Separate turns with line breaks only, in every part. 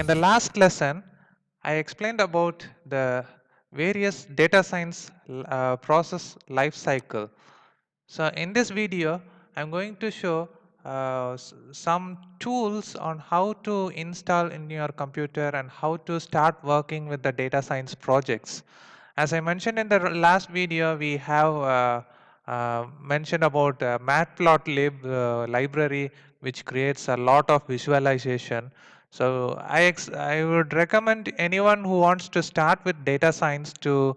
In the last lesson, I explained about the various data science process life cycle. So in this video, I'm going to show some tools on how to install in your computer and how to start working with the data science projects. As I mentioned in the last video, we have mentioned about matplotlib library, which creates a lot of visualization. So I would recommend anyone who wants to start with data science to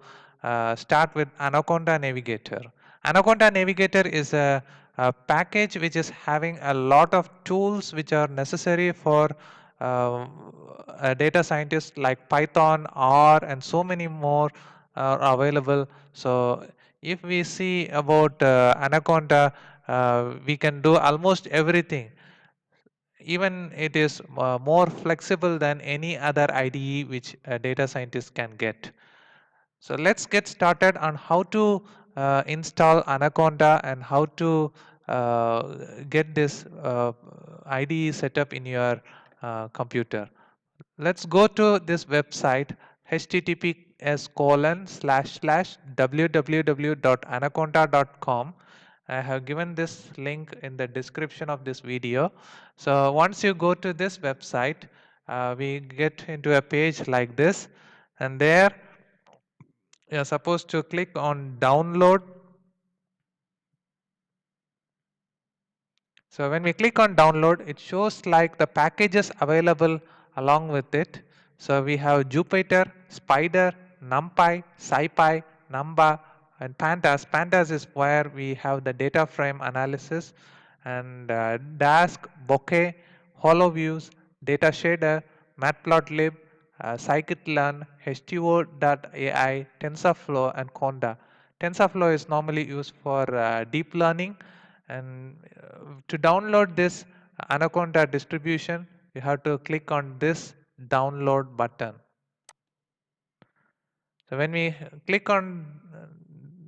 start with Anaconda Navigator. Anaconda Navigator is a package which is having a lot of tools which are necessary for uh, a data scientist, like Python, R, and so many more are available. So if we see about Anaconda, we can do almost everything. Even it is more flexible than any other IDE which a data scientist can get. So let's get started on how to install Anaconda and how to get this IDE set up in your computer. Let's go to this website, https://www.anaconda.com. I have given this link in the description of this video. So once you go to this website, we get into a page like this, and there you're supposed to click on download. So when we click on download, it shows like the packages available along with it. So we have Jupyter, Spider, NumPy, SciPy, Numba, and Pandas. Pandas is where we have the data frame analysis, and Dask, Bokeh, HoloViews, Data Shader, Matplotlib, scikit-learn, H2O.ai, TensorFlow, and Conda. TensorFlow is normally used for deep learning, and to download this Anaconda distribution, you have to click on this download button. So when we click on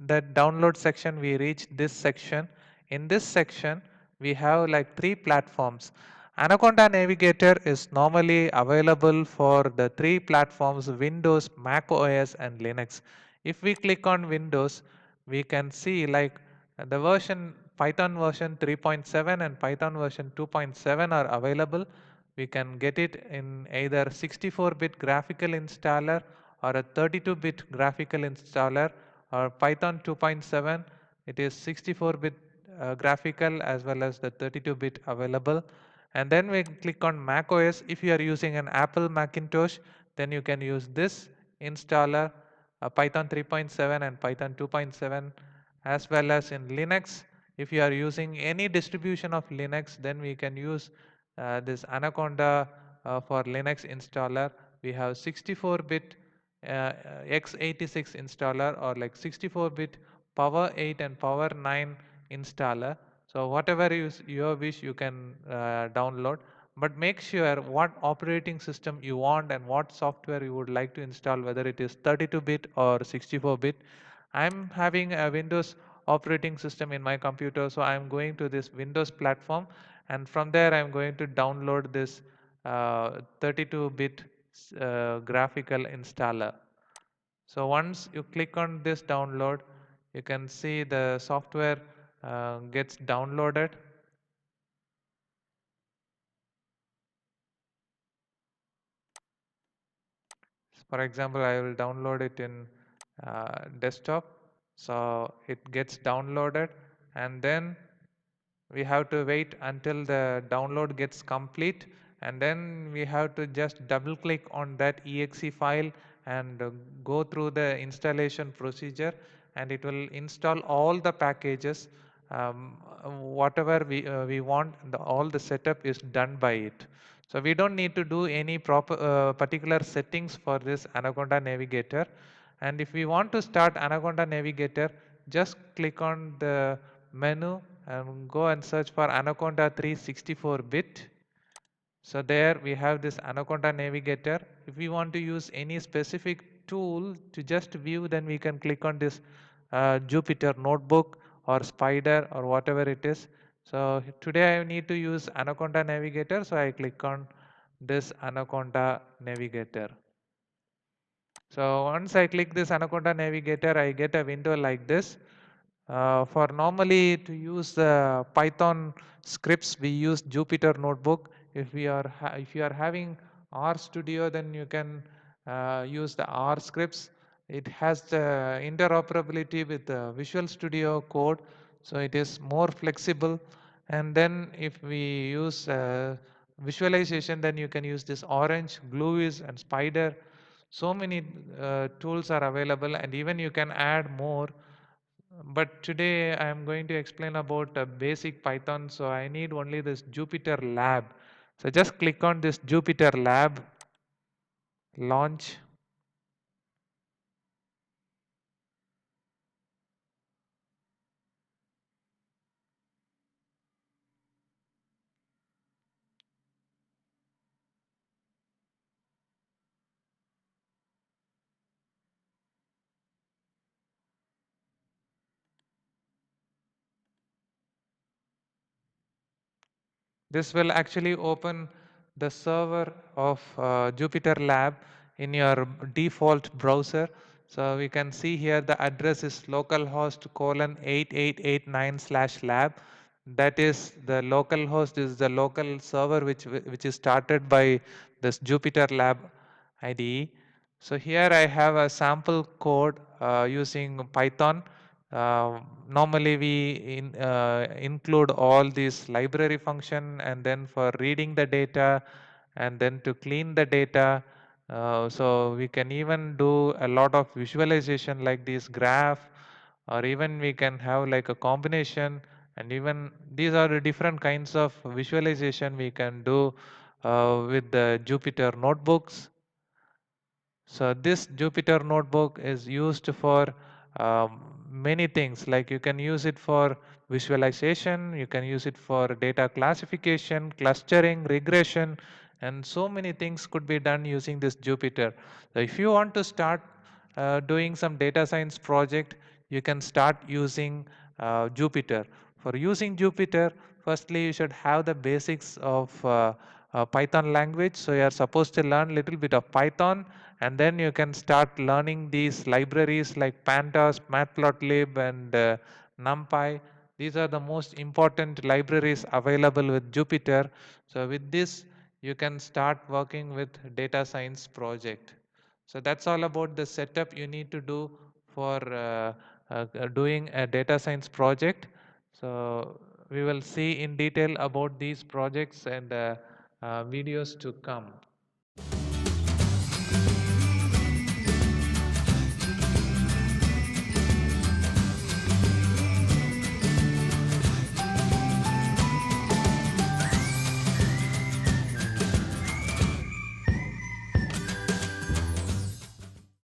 that download section, we reach this section. In this section, we have like 3 platforms. Anaconda Navigator is normally available for the 3 platforms: Windows, Mac OS, and Linux. If we click on Windows, we can see like the version Python version 3.7 and Python version 2.7 are available. We can get it in either 64-bit graphical installer or a 32-bit graphical installer, or Python 2.7. It is 64-bit graphical as well as the 32-bit available. And then we click on Mac OS. If you are using an Apple Macintosh, then you can use this installer, Python 3.7 and Python 2.7, as well as in Linux. If you are using any distribution of Linux, then we can use this Anaconda for Linux installer. We have 64-bit x86 installer, or like 64-bit Power 8 and Power 9 installer. So whatever your wish, you can download, but make sure what operating system you want and what software you would like to install, whether it is 32-bit or 64-bit. I'm having a Windows operating system in my computer, so I'm going to this Windows platform, and from there I'm going to download this 32-bit graphical installer. So once you click on this download, you can see the software gets downloaded. For example, I will download it in desktop. So it gets downloaded, and then we have to wait until the download gets complete, and then we have to just double click on that exe file and go through the installation procedure, and it will install all the packages. Whatever we want, all the setup is done by it. So we don't need to do any proper particular settings for this Anaconda Navigator. And if we want to start Anaconda Navigator, just click on the menu and go and search for Anaconda 364-bit. So there we have this Anaconda Navigator. If we want to use any specific tool to just view, then we can click on this Jupyter Notebook or Spider or whatever it is. So today I need to use Anaconda Navigator, so I click on this Anaconda Navigator. So once I click this Anaconda Navigator, I get a window like this. For normally to use the Python scripts, we use Jupyter Notebook. If you are having R Studio, then you can use the R scripts. It has the interoperability with the Visual Studio Code, so it is more flexible. And then if we use visualization, then you can use this Orange, Glueis, and Spider. So many tools are available, and even you can add more. But today I am going to explain about basic Python, so I need only this Jupyter Lab. So just click on this Jupyter Lab, launch. This will actually open the server of Jupyter Lab in your default browser. So we can see here the address is localhost colon 8889/lab. That is the local host is the local server which is started by this Jupyter Lab IDE. So here I have a sample code using Python. Normally we include all these library function, and then for reading the data and then to clean the data. So we can even do a lot of visualization like this graph, or even we can have like a combination, and even these are the different kinds of visualization we can do with the Jupyter notebooks. So this Jupyter notebook is used for many things, like you can use it for visualization, you can use it for data classification, clustering, regression, and so many things could be done using this Jupyter. So if you want to start doing some data science project, you can start using Jupyter. For using Jupyter, firstly you should have the basics of Python language. So you are supposed to learn little bit of Python, and then you can start learning these libraries like pandas, matplotlib, and numpy. These are the most important libraries available with Jupyter. So with this you can start working with data science project. So that's all about the setup you need to do for doing a data science project. So we will see in detail about these projects and videos to come.